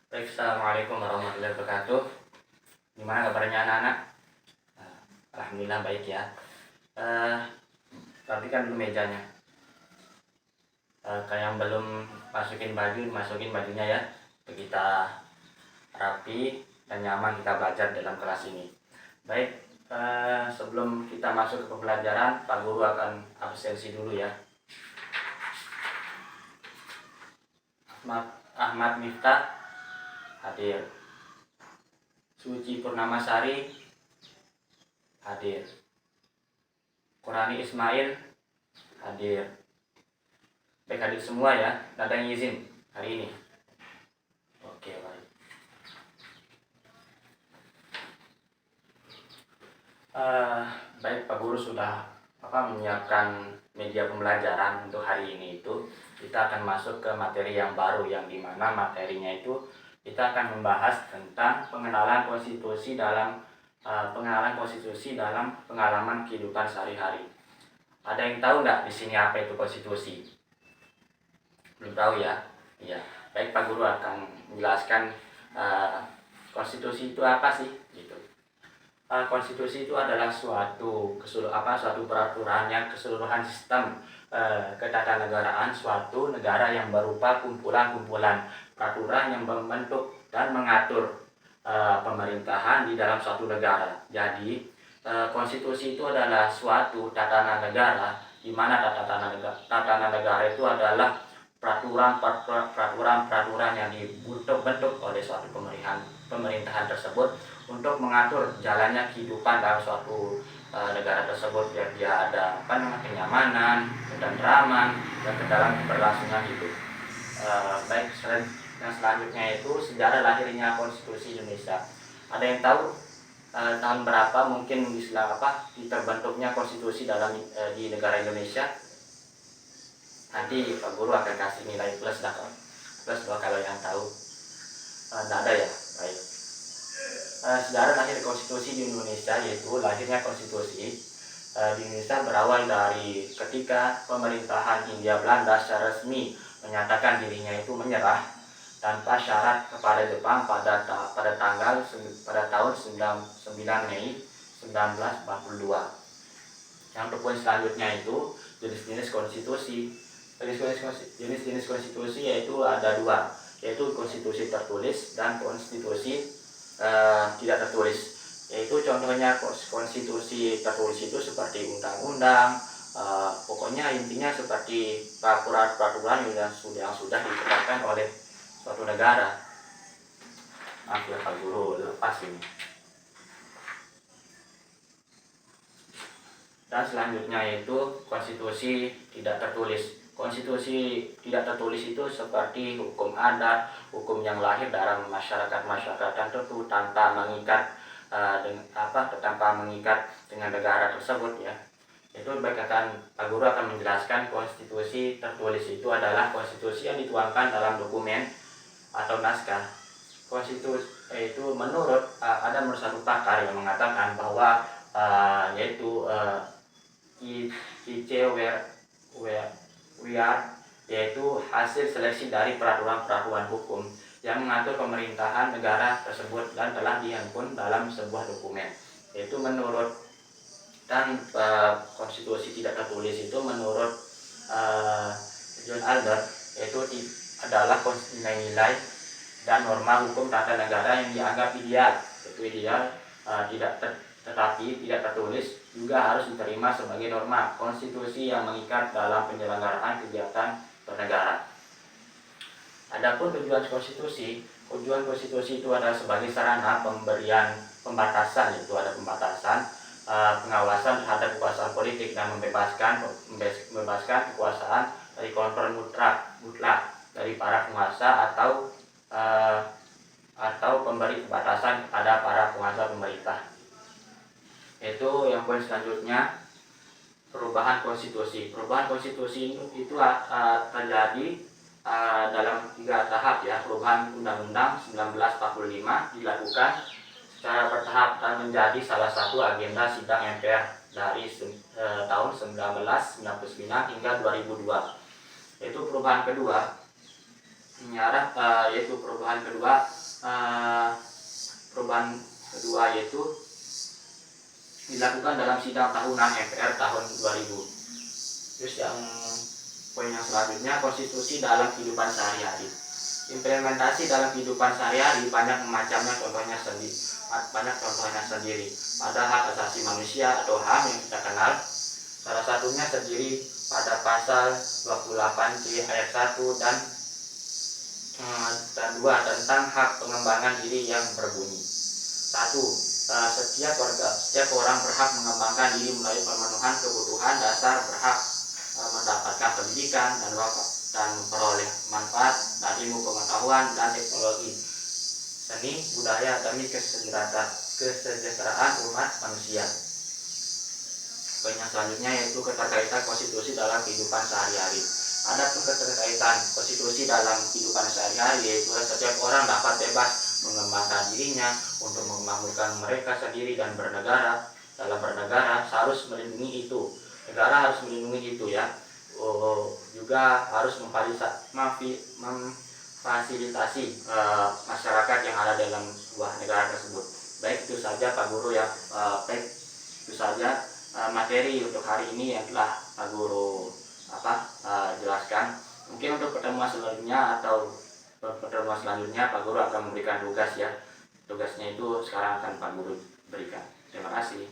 Baik, assalamualaikum warahmatullahi wabarakatuh. Gimana kabarnya anak-anak? Alhamdulillah baik ya. Rapikan dulu mejanya. Kayak yang belum masukin baju, masukin bajunya ya. Biar kita rapi dan nyaman kita belajar dalam kelas ini. Baik, sebelum kita masuk ke pembelajaran, Pak Guru akan absensi dulu ya. Ahmad Miftah hadir. Suci Purnamasari hadir. Qurani Ismail hadir. Baik, hadir semua ya. Tidak ada yang izin hari ini. Oke, baik. Baik, Pak Guru sudah menyiapkan media pembelajaran untuk hari ini. Itu kita akan masuk ke materi yang baru, yang dimana materinya itu kita akan membahas tentang pengenalan konstitusi dalam pengalaman kehidupan sehari-hari. Ada yang tahu nggak di sini apa itu konstitusi? Belum tahu ya? Iya. Baik, Pak Guru akan menjelaskan konstitusi itu apa sih? Gitu. Konstitusi itu adalah suatu peraturan yang keseluruhan sistem ketatanegaraan suatu negara yang berupa kumpulan-kumpulan peraturan yang membentuk dan mengatur pemerintahan di dalam suatu negara. Jadi konstitusi itu adalah suatu tatanan negara, di mana tatanan negara itu adalah peraturan yang dibentuk oleh suatu pemerintahan tersebut untuk mengatur jalannya kehidupan dalam suatu negara tersebut, biar dia ada kenyamanan, ketentraman, dan dalam keberlangsungan hidup. Baik, yang selanjutnya itu sejarah lahirnya konstitusi Indonesia. Ada yang tahu tahun berapa mungkin terbentuknya konstitusi di negara Indonesia? Nanti Pak Guru akan kasih nilai plus kalau yang tahu. Tidak ada ya? Baik. Sejarah lahir konstitusi di Indonesia, yaitu lahirnya konstitusi di Indonesia berawal dari ketika pemerintahan Hindia Belanda secara resmi menyatakan dirinya itu menyerah tanpa syarat kepada Jepang pada tahun 9 Mei 1942. Yang untuk poin selanjutnya itu jenis-jenis konstitusi. Jenis-jenis konstitusi yaitu ada dua, yaitu konstitusi tertulis dan konstitusi tidak tertulis. Yaitu contohnya konstitusi tertulis itu seperti undang-undang, pokoknya intinya seperti peraturan yang sudah ditetapkan oleh suatu negara. Maaf ya Pak Guru, lepas ini. Dan selanjutnya yaitu konstitusi tidak tertulis. Konstitusi tidak tertulis itu seperti hukum adat, hukum yang lahir dalam masyarakat tertentu tanpa mengikat dengan negara tersebut ya. Itu Pak Guru akan menjelaskan konstitusi tertulis itu adalah konstitusi yang dituangkan dalam dokumen atau naskah. Konstitusi itu menurut satu pakar yang mengatakan bahwa yaitu yaitu hasil seleksi dari peraturan hukum yang mengatur pemerintahan negara tersebut dan telah dihimpun dalam sebuah dokumen. Yaitu menurut konstitusi tidak tertulis itu menurut John Albert, yaitu adalah nilai-nilai dan norma hukum tata negara yang dianggap ideal, tetapi tidak tertulis juga harus diterima sebagai norma konstitusi yang mengikat dalam penyelenggaraan kegiatan bernegara. Adapun tujuan konstitusi itu adalah sebagai sarana pemberian pembatasan, yaitu ada pembatasan pengawasan terhadap kekuasaan politik dan membebaskan kekuasaan dari kontrol mutlak dari para penguasa atau pemberi pembatasan kepada para penguasa pemerintah. Itu yang poin selanjutnya, perubahan konstitusi. Perubahan konstitusi itu terjadi dalam 3 tahap ya. Perubahan Undang-Undang 1945 dilakukan secara bertahap dan menjadi salah satu agenda sidang MPR dari tahun 1999 hingga 2002. Itu perubahan kedua. mengarah yaitu perubahan kedua yaitu dilakukan dalam sidang tahunan MPR tahun 2000. Terus yang poin yang selanjutnya, konstitusi dalam kehidupan sehari-hari. Implementasi dalam kehidupan sehari-hari banyak contohnya sendiri pada hak asasi manusia atau HAM yang kita kenal. Salah satunya terdiri pada pasal 28 ayat 1 dan 2 tentang hak pengembangan diri yang berbunyi. 1. Setiap orang berhak mengembangkan diri melalui pemenuhan kebutuhan dasar, berhak mendapatkan pendidikan dan memperoleh manfaat dan ilmu pengetahuan dan teknologi, seni, budaya demi kesejahteraan umat manusia. Poin yang selanjutnya yaitu keterkaitan konstitusi dalam kehidupan sehari-hari. Adapun keterkaitan konstitusi dalam kehidupan sehari-hari yaitu setiap orang dapat bebas mengembangkan dirinya untuk memakmurkan mereka sendiri dan bernegara. Dalam bernegara harus melindungi itu. Negara harus melindungi itu ya. Juga harus memfasilitasi masyarakat yang ada dalam sebuah negara tersebut. Baik, itu saja Pak Guru ya. Itu saja materi untuk hari ini yang telah Pak Guru jelaskan. Mungkin untuk pertemuan selanjutnya Pak Guru akan memberikan tugas ya. Tugasnya itu sekarang akan Pak Guru berikan. Terima kasih.